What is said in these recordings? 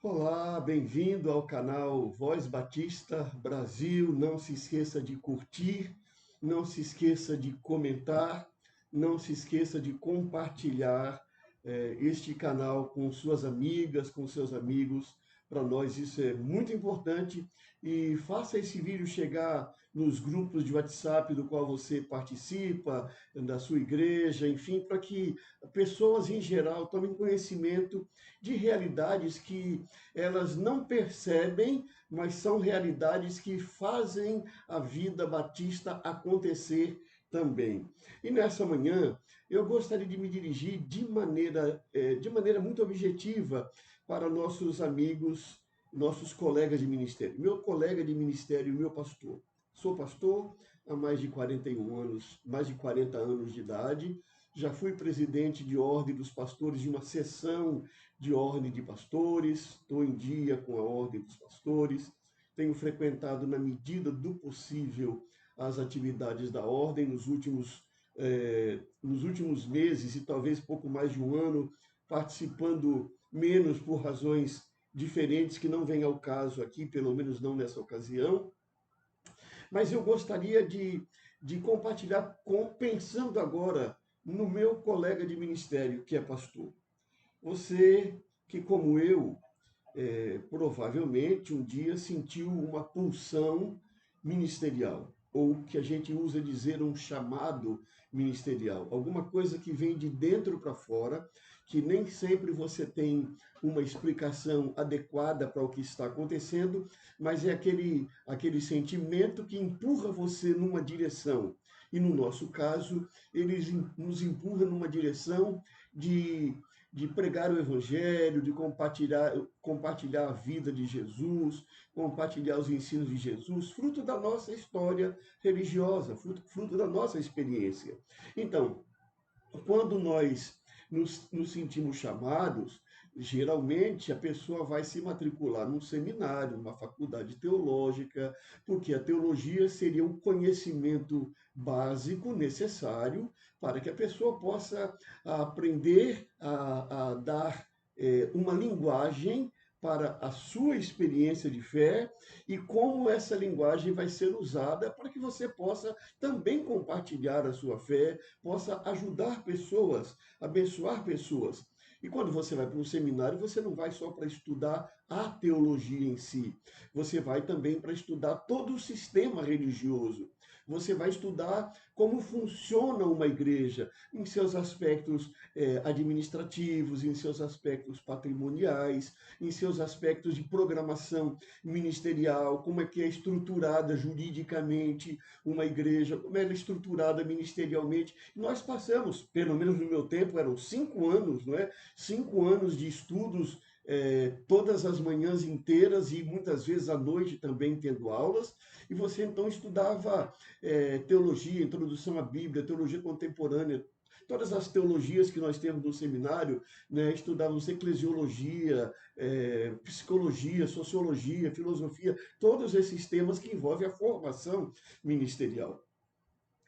Olá, bem-vindo ao canal Voz Batista Brasil. Não se esqueça de curtir, não se esqueça de comentar, não se esqueça de compartilhar este canal com suas amigas, com seus amigos. Para nós isso é muito importante e faça esse vídeo chegar nos grupos de WhatsApp do qual você participa, da sua igreja, enfim, para que pessoas em geral tomem conhecimento de realidades que elas não percebem, mas são realidades que fazem a vida batista acontecer também. E nessa manhã, eu gostaria de me dirigir de maneira muito objetiva para nossos amigos, nossos colegas de ministério. Meu colega de ministério, meu pastor. Sou pastor há mais de 41 anos, mais de 40 anos de idade. Já fui presidente de ordem dos pastores de uma seção de ordem de pastores, estou em dia com a ordem dos pastores, tenho frequentado na medida do possível as atividades da ordem nos últimos meses e talvez pouco mais de um ano, participando menos por razões diferentes que não vêm ao caso aqui, pelo menos não nessa ocasião, mas eu gostaria de compartilhar, pensando agora no meu colega de ministério, que é pastor. Você que, como eu, provavelmente um dia sentiu uma pulsão ministerial, ou que a gente usa dizer um chamado ministerial, alguma coisa que vem de dentro para fora, que nem sempre você tem uma explicação adequada para o que está acontecendo, mas é aquele sentimento que empurra você numa direção. E no nosso caso, eles nos empurra numa direção de pregar o evangelho, de compartilhar a vida de Jesus, compartilhar os ensinos de Jesus, fruto da nossa história religiosa, fruto da nossa experiência. Então, quando nós nos sentimos chamados, geralmente a pessoa vai se matricular num seminário, numa faculdade teológica, porque a teologia seria o conhecimento básico necessário para que a pessoa possa aprender a dar uma linguagem para a sua experiência de fé e como essa linguagem vai ser usada para que você possa também compartilhar a sua fé, possa ajudar pessoas, abençoar pessoas. E quando você vai para um seminário, você não vai só para estudar a teologia em si, você vai também para estudar todo o sistema religioso. Você vai estudar como funciona uma igreja, em seus aspectos administrativos, em seus aspectos patrimoniais, em seus aspectos de programação ministerial, como é que é estruturada juridicamente uma igreja, como ela é estruturada ministerialmente. Nós passamos, pelo menos no meu tempo, eram 5 anos, não é? 5 anos de estudos, todas as manhãs inteiras e muitas vezes à noite também tendo aulas, e você então estudava teologia, introdução à Bíblia, teologia contemporânea, todas as teologias que nós temos no seminário, né, estudávamos eclesiologia, psicologia, sociologia, filosofia, todos esses temas que envolvem a formação ministerial.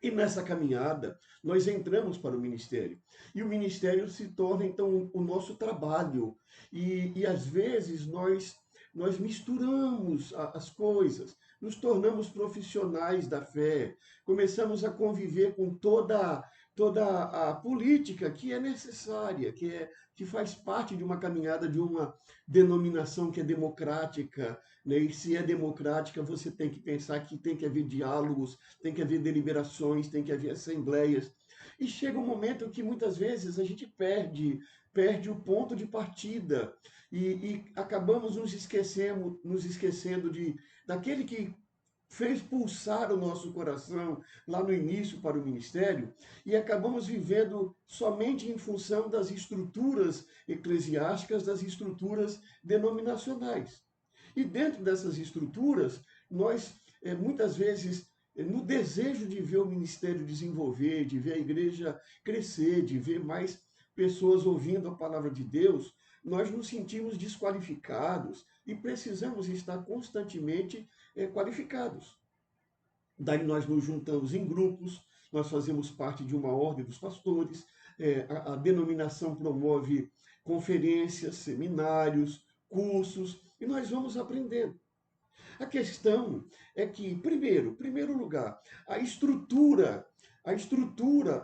E nessa caminhada, nós entramos para o ministério. E o ministério se torna, então, o nosso trabalho. E às vezes, nós misturamos as coisas, nos tornamos profissionais da fé, começamos a conviver com toda a política que é necessária, que faz parte de uma caminhada de uma denominação que é democrática, né? E se é democrática, você tem que pensar que tem que haver diálogos, tem que haver deliberações, tem que haver assembleias. E chega um momento que muitas vezes a gente perde o ponto de partida e acabamos nos esquecendo daquele que fez pulsar o nosso coração lá no início para o ministério e acabamos vivendo somente em função das estruturas eclesiásticas, das estruturas denominacionais. E dentro dessas estruturas, nós muitas vezes no desejo de ver o ministério desenvolver, de ver a igreja crescer, de ver mais pessoas ouvindo a palavra de Deus, nós nos sentimos desqualificados e precisamos estar constantemente qualificados. Daí nós nos juntamos em grupos, nós fazemos parte de uma ordem dos pastores, a denominação promove conferências, seminários, cursos, e nós vamos aprendendo. A questão é que, primeiro lugar, a estrutura,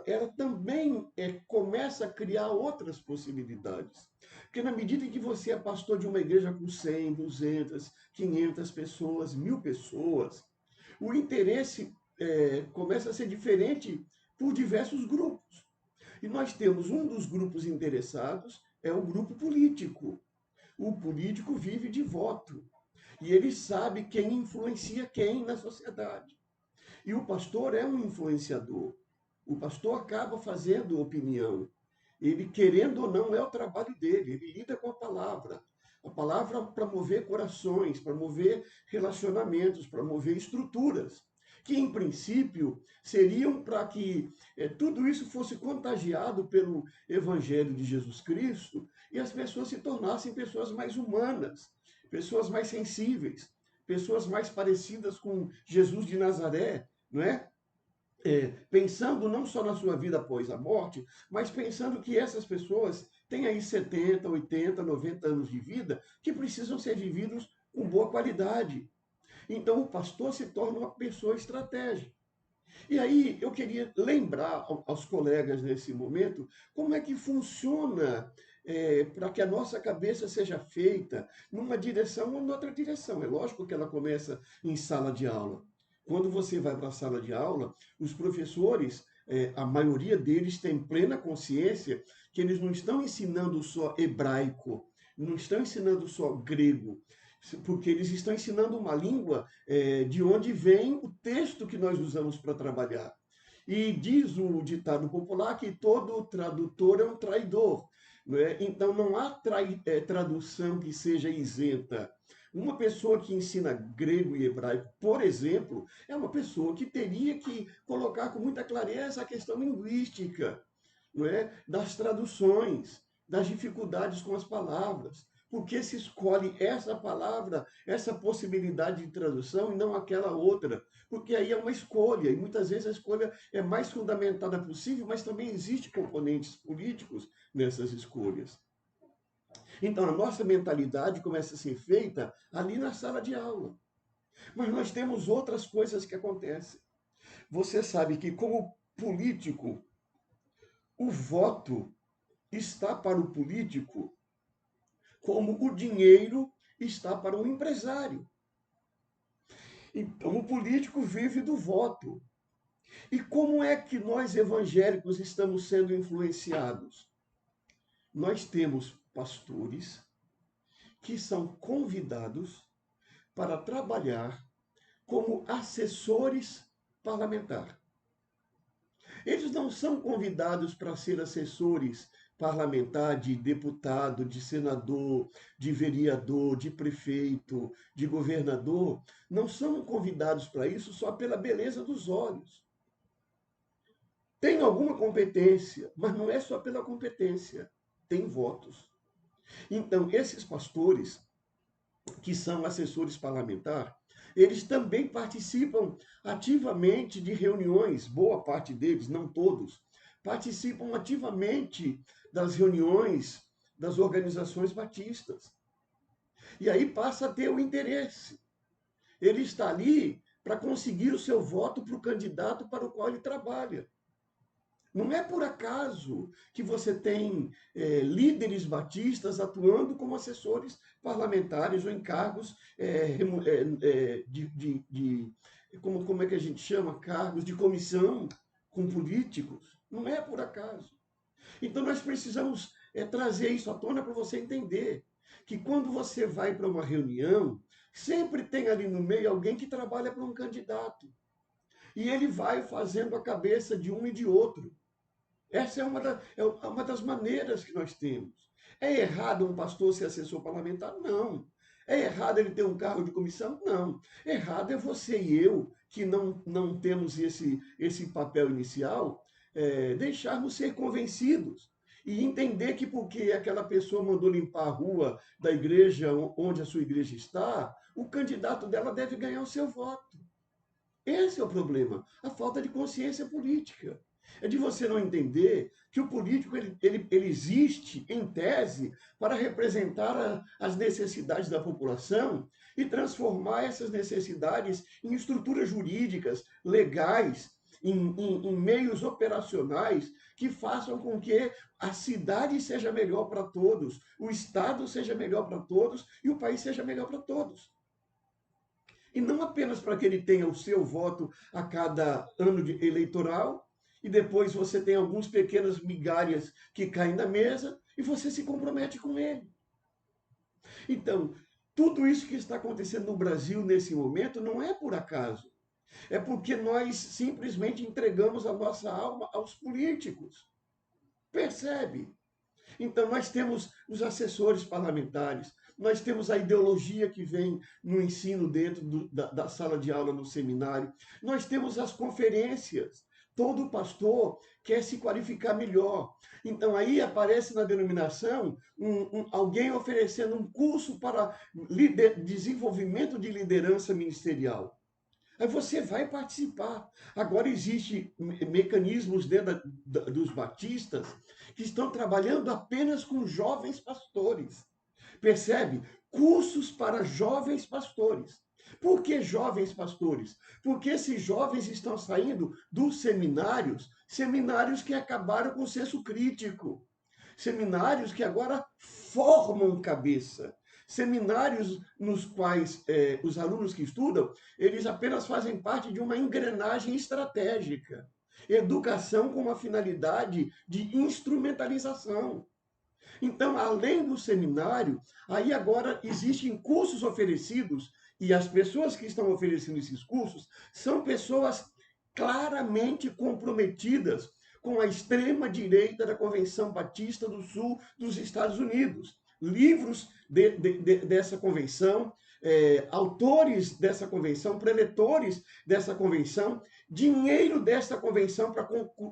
ela também começa a criar outras possibilidades. Porque na medida em que você é pastor de uma igreja com 100, 200, 500 pessoas, 1000 pessoas, o interesse começa a ser diferente por diversos grupos. E nós temos um dos grupos interessados, é o grupo político. O político vive de voto. E ele sabe quem influencia quem na sociedade. E o pastor é um influenciador. O pastor acaba fazendo opinião. Ele, querendo ou não, é o trabalho dele. Ele lida com a palavra. A palavra para mover corações, para mover relacionamentos, para mover estruturas, que em princípio seriam para que tudo isso fosse contagiado pelo Evangelho de Jesus Cristo e as pessoas se tornassem pessoas mais humanas, pessoas mais sensíveis, pessoas mais parecidas com Jesus de Nazaré, não é? Pensando não só na sua vida após a morte, mas pensando que essas pessoas têm aí 70, 80, 90 anos de vida que precisam ser vividos com boa qualidade. Então o pastor se torna uma pessoa estratégica. E aí eu queria lembrar aos colegas nesse momento como é que funciona para que a nossa cabeça seja feita numa direção ou noutra direção. É lógico que ela começa em sala de aula. Quando você vai para a sala de aula, os professores, a maioria deles tem plena consciência que eles não estão ensinando só hebraico, não estão ensinando só grego, porque eles estão ensinando uma língua de onde vem o texto que nós usamos para trabalhar. E diz o ditado popular que todo tradutor é um traidor. Não é? Então não há tradução que seja isenta. Uma pessoa que ensina grego e hebraico, por exemplo, é uma pessoa que teria que colocar com muita clareza a questão linguística, não é? Das traduções, das dificuldades com as palavras. Por que se escolhe essa palavra, essa possibilidade de tradução e não aquela outra? Porque aí é uma escolha, e muitas vezes a escolha é mais fundamentada possível, mas também existem componentes políticos nessas escolhas. Então a nossa mentalidade começa a ser feita ali na sala de aula. Mas nós temos outras coisas que acontecem. Você sabe que, como político, o voto está para o político como o dinheiro está para o empresário. Então, o político vive do voto. E como é que nós evangélicos estamos sendo influenciados? Nós temos pastores que são convidados para trabalhar como assessores parlamentares. Eles não são convidados para ser assessores parlamentar, de deputado, de senador, de vereador, de prefeito, de governador. Não são convidados para isso só pela beleza dos olhos. Tem alguma competência, mas não é só pela competência. Tem votos. Então, esses pastores, que são assessores parlamentares, eles também participam ativamente de reuniões, boa parte deles, não todos, participam ativamente das reuniões das organizações batistas. E aí passa a ter o interesse. Ele está ali para conseguir o seu voto para o candidato para o qual ele trabalha. Não é por acaso que você tem líderes batistas atuando como assessores parlamentares ou em cargos como é que a gente chama? Cargos de comissão com políticos. Não é por acaso. Então nós precisamos trazer isso à tona para você entender que quando você vai para uma reunião, sempre tem ali no meio alguém que trabalha para um candidato. E ele vai fazendo a cabeça de um e de outro. Essa é uma das maneiras que nós temos. É errado um pastor ser assessor parlamentar? Não. É errado ele ter um cargo de comissão? Não. Errado é você e eu, que não temos esse papel inicial, deixarmos ser convencidos e entender que porque aquela pessoa mandou limpar a rua da igreja onde a sua igreja está, o candidato dela deve ganhar o seu voto. Esse é o problema, a falta de consciência política. É de você não entender que o político ele existe, em tese, para representar as necessidades da população e transformar essas necessidades em estruturas jurídicas, legais, em meios operacionais que façam com que a cidade seja melhor para todos, o Estado seja melhor para todos e o país seja melhor para todos. E não apenas para que ele tenha o seu voto a cada ano eleitoral, e depois você tem algumas pequenas migalhas que caem na mesa e você se compromete com ele. Então, tudo isso que está acontecendo no Brasil nesse momento não é por acaso. É porque nós simplesmente entregamos a nossa alma aos políticos. Percebe? Então, nós temos os assessores parlamentares, nós temos a ideologia que vem no ensino dentro da sala de aula, no seminário, nós temos as conferências. Todo pastor quer se qualificar melhor. Então, aí aparece na denominação alguém oferecendo um curso para desenvolvimento de liderança ministerial. Aí você vai participar. Agora existem mecanismos dentro dos batistas que estão trabalhando apenas com jovens pastores. Percebe? Cursos para jovens pastores. Por que jovens pastores? Porque esses jovens estão saindo dos seminários, seminários que acabaram com o senso crítico, seminários que agora formam cabeça, seminários nos quais os alunos que estudam, eles apenas fazem parte de uma engrenagem estratégica. Educação com uma finalidade de instrumentalização. Então, além do seminário, aí agora existem cursos oferecidos, e as pessoas que estão oferecendo esses cursos são pessoas claramente comprometidas com a extrema-direita da Convenção Batista do Sul dos Estados Unidos. Livros dessa convenção, autores dessa convenção, preletores dessa convenção, dinheiro desta convenção para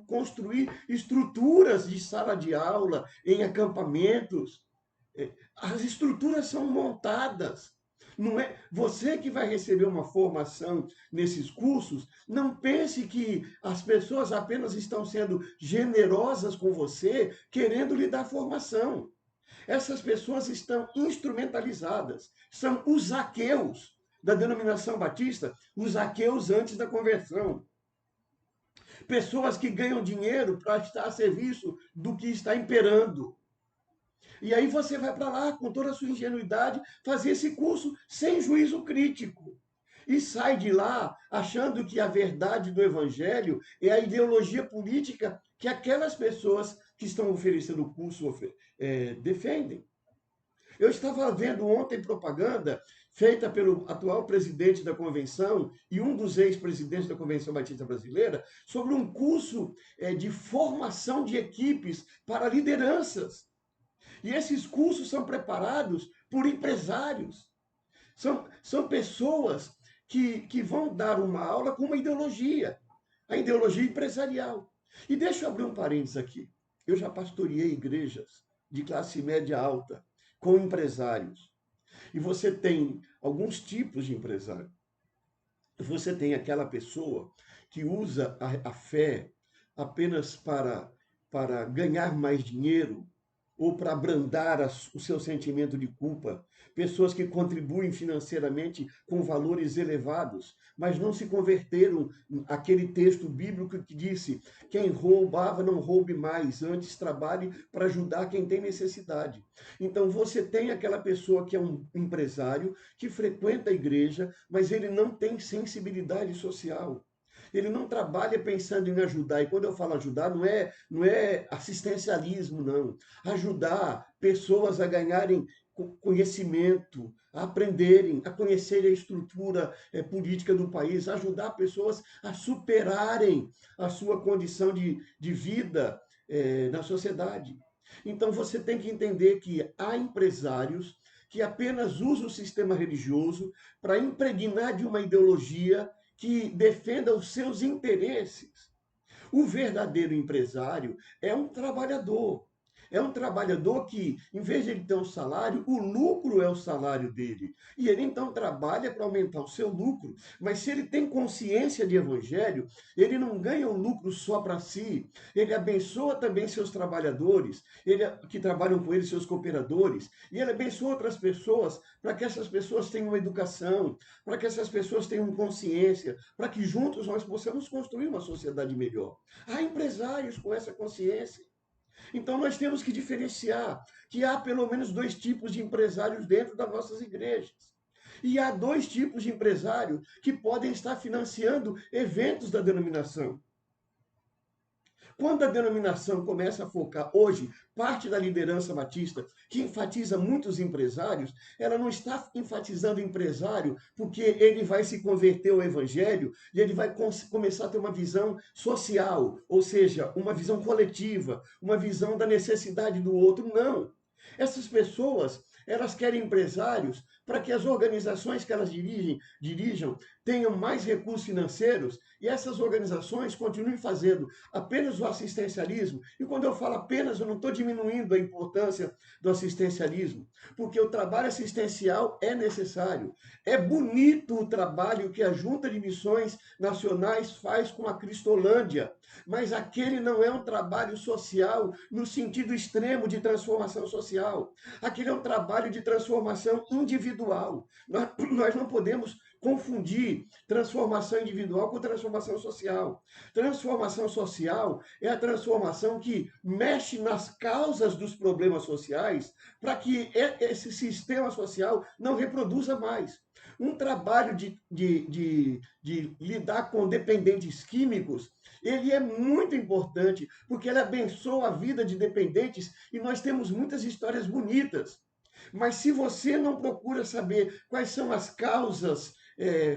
construir estruturas de sala de aula, em acampamentos. As estruturas são montadas. Não é você que vai receber uma formação nesses cursos. Não pense que as pessoas apenas estão sendo generosas com você, querendo lhe dar formação. Essas pessoas estão instrumentalizadas. São os Zaqueus da denominação batista, os Zaqueus antes da conversão. Pessoas que ganham dinheiro para estar a serviço do que está imperando. E aí você vai para lá com toda a sua ingenuidade fazer esse curso sem juízo crítico. E sai de lá achando que a verdade do evangelho é a ideologia política que aquelas pessoas que estão oferecendo o curso defendem. Eu estava vendo ontem propaganda feita pelo atual presidente da convenção e um dos ex-presidentes da Convenção Batista Brasileira sobre um curso de formação de equipes para lideranças. E esses cursos são preparados por empresários. São pessoas que vão dar uma aula com uma ideologia, a ideologia empresarial. E deixa eu abrir um parênteses aqui. Eu já pastoreei igrejas de classe média alta, com empresários. E você tem alguns tipos de empresário. Você tem aquela pessoa que usa a fé apenas para ganhar mais dinheiro, ou para abrandar o seu sentimento de culpa. Pessoas que contribuem financeiramente com valores elevados, mas não se converteram àquele texto bíblico que disse: quem roubava não roube mais, antes trabalhe para ajudar quem tem necessidade. Então você tem aquela pessoa que é um empresário, que frequenta a igreja, mas ele não tem sensibilidade social. Ele não trabalha pensando em ajudar. E quando eu falo ajudar, não é assistencialismo, não. Ajudar pessoas a ganharem conhecimento, a aprenderem, a conhecerem a estrutura política do país, ajudar pessoas a superarem a sua condição de vida na sociedade. Então você tem que entender que há empresários que apenas usam o sistema religioso para impregnar de uma ideologia que defenda os seus interesses. O verdadeiro empresário é um trabalhador. É um trabalhador que, em vez de ele ter um salário, o lucro é o salário dele. E ele então trabalha para aumentar o seu lucro. Mas se ele tem consciência de evangelho, ele não ganha um lucro só para si. Ele abençoa também seus trabalhadores, que trabalham com ele, seus cooperadores. E ele abençoa outras pessoas para que essas pessoas tenham educação, para que essas pessoas tenham consciência, para que juntos nós possamos construir uma sociedade melhor. Há empresários com essa consciência. Então nós temos que diferenciar que há pelo menos dois tipos de empresários dentro das nossas igrejas. E há dois tipos de empresário que podem estar financiando eventos da denominação. Quando a denominação começa a focar, hoje, parte da liderança batista, que enfatiza muitos empresários, ela não está enfatizando o empresário porque ele vai se converter ao evangelho e ele vai começar a ter uma visão social, ou seja, uma visão coletiva, uma visão da necessidade do outro. Não. Essas pessoas, elas querem empresários para que as organizações que elas dirijam tenham mais recursos financeiros e essas organizações continuem fazendo apenas o assistencialismo. E quando eu falo apenas, eu não estou diminuindo a importância do assistencialismo, porque o trabalho assistencial é necessário. É bonito o trabalho que a Junta de Missões Nacionais faz com a Cristolândia, mas aquele não é um trabalho social no sentido extremo de transformação social. Aquele é um trabalho de transformação individual. Nós não podemos confundir transformação individual com transformação social. Transformação social é a transformação que mexe nas causas dos problemas sociais para que esse sistema social não reproduza mais. Um trabalho de lidar com dependentes químicos, ele é muito importante, porque ele abençoa a vida de dependentes e nós temos muitas histórias bonitas. Mas se você não procura saber quais são as causas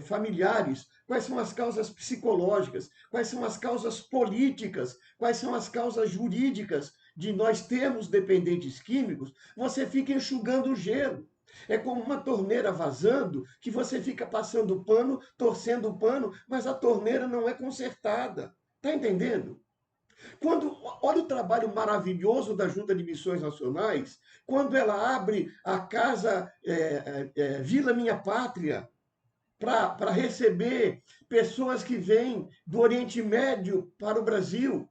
familiares, quais são as causas psicológicas, quais são as causas políticas, quais são as causas jurídicas de nós termos dependentes químicos, você fica enxugando o gelo. É como uma torneira vazando, que você fica passando o pano, torcendo o pano, mas a torneira não é consertada. Está entendendo? Olha o trabalho maravilhoso da Junta de Missões Nacionais, quando ela abre a casa Vila Minha Pátria, para receber pessoas que vêm do Oriente Médio para o Brasil.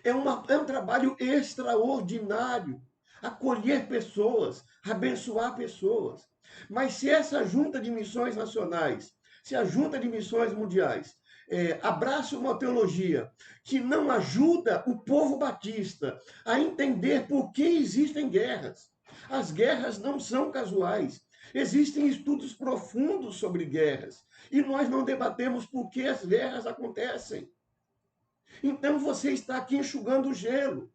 É um trabalho extraordinário. Acolher pessoas, abençoar pessoas. Mas se essa junta de missões nacionais, se a junta de missões mundiais abraça uma teologia que não ajuda o povo batista a entender por que existem guerras. As guerras não são casuais. Existem estudos profundos sobre guerras. E nós não debatemos por que as guerras acontecem. Então você está aqui enxugando o gelo.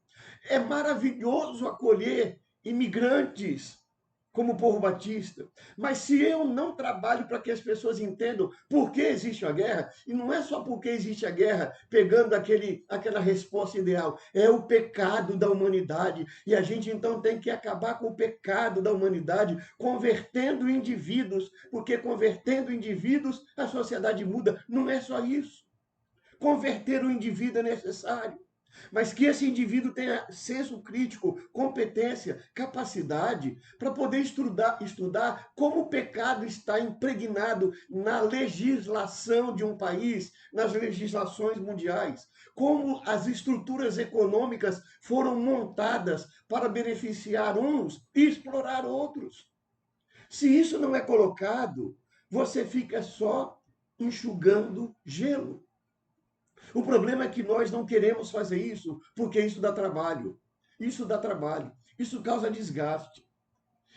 É maravilhoso acolher imigrantes como o povo batista, mas se eu não trabalho para que as pessoas entendam por que existe a guerra, e não é só porque existe a guerra, pegando aquela resposta ideal, é o pecado da humanidade, e a gente então tem que acabar com o pecado da humanidade, convertendo indivíduos, porque convertendo indivíduos a sociedade muda. Não é só isso. Converter o indivíduo é necessário, mas que esse indivíduo tenha senso crítico, competência, capacidade para poder estudar como o pecado está impregnado na legislação de um país, nas legislações mundiais, como as estruturas econômicas foram montadas para beneficiar uns e explorar outros. Se isso não é colocado, você fica só enxugando gelo. O problema é que nós não queremos fazer isso porque isso dá trabalho. Isso dá trabalho. Isso causa desgaste.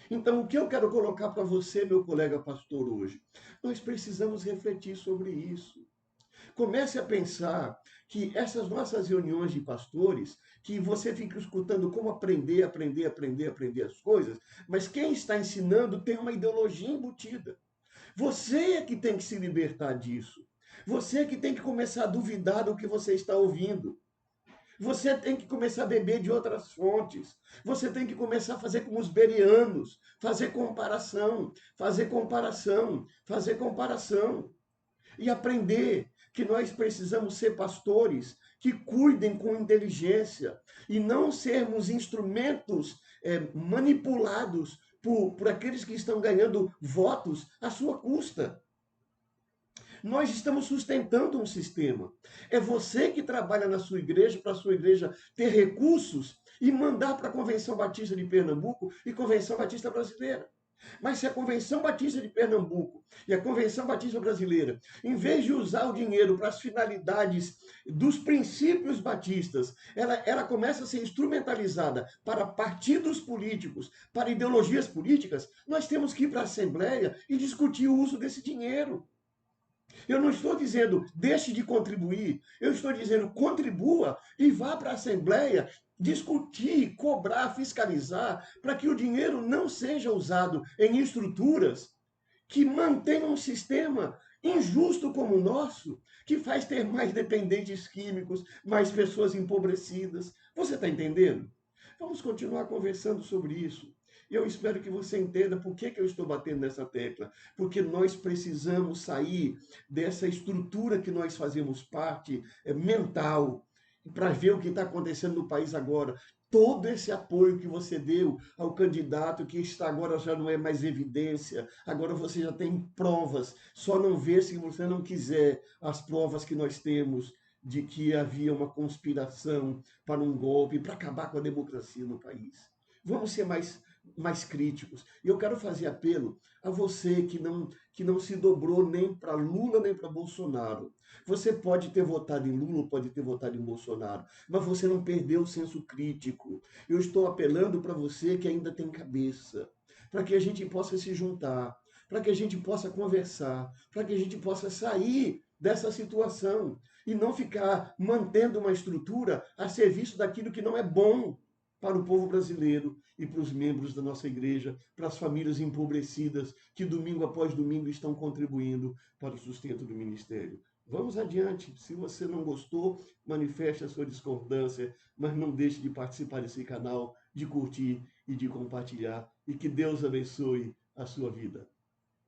Então, o que eu quero colocar para você, meu colega pastor, hoje? Nós precisamos refletir sobre isso. Comece a pensar que essas nossas reuniões de pastores, que você fica escutando como aprender as coisas, mas quem está ensinando tem uma ideologia embutida. Você é que tem que se libertar disso. Você é que tem que começar a duvidar do que você está ouvindo. Você tem que começar a beber de outras fontes. Você tem que começar a fazer como os bereanos, fazer comparação, fazer comparação, fazer comparação. E aprender que nós precisamos ser pastores que cuidem com inteligência e não sermos instrumentos manipulados por aqueles que estão ganhando votos à sua custa. Nós estamos sustentando um sistema. É você que trabalha na sua igreja, para a sua igreja ter recursos e mandar para a Convenção Batista de Pernambuco e Convenção Batista Brasileira. Mas se a Convenção Batista de Pernambuco e a Convenção Batista Brasileira, em vez de usar o dinheiro para as finalidades dos princípios batistas, ela começa a ser instrumentalizada para partidos políticos, para ideologias políticas, nós temos que ir para a Assembleia e discutir o uso desse dinheiro. Eu não estou dizendo deixe de contribuir, eu estou dizendo contribua e vá para a Assembleia discutir, cobrar, fiscalizar, para que o dinheiro não seja usado em estruturas que mantenham um sistema injusto como o nosso, que faz ter mais dependentes químicos, mais pessoas empobrecidas. Você está entendendo? Vamos continuar conversando sobre isso. E eu espero que você entenda por que eu estou batendo nessa tecla. Porque nós precisamos sair dessa estrutura que nós fazemos parte mental, para ver o que está acontecendo no país agora. Todo esse apoio que você deu ao candidato que está agora já não é mais evidência, agora você já tem provas, só não vê se você não quiser as provas que nós temos de que havia uma conspiração para um golpe, para acabar com a democracia no país. Vamos ser mais críticos. E eu quero fazer apelo a você que não se dobrou nem para Lula nem para Bolsonaro. Você pode ter votado em Lula, pode ter votado em Bolsonaro, mas você não perdeu o senso crítico. Eu estou apelando para você que ainda tem cabeça, para que a gente possa se juntar, para que a gente possa conversar, para que a gente possa sair dessa situação e não ficar mantendo uma estrutura a serviço daquilo que não é bom para o povo brasileiro e para os membros da nossa igreja, para as famílias empobrecidas que domingo após domingo estão contribuindo para o sustento do ministério. Vamos adiante. Se você não gostou, manifeste a sua discordância, mas não deixe de participar desse canal, de curtir e de compartilhar. E que Deus abençoe a sua vida.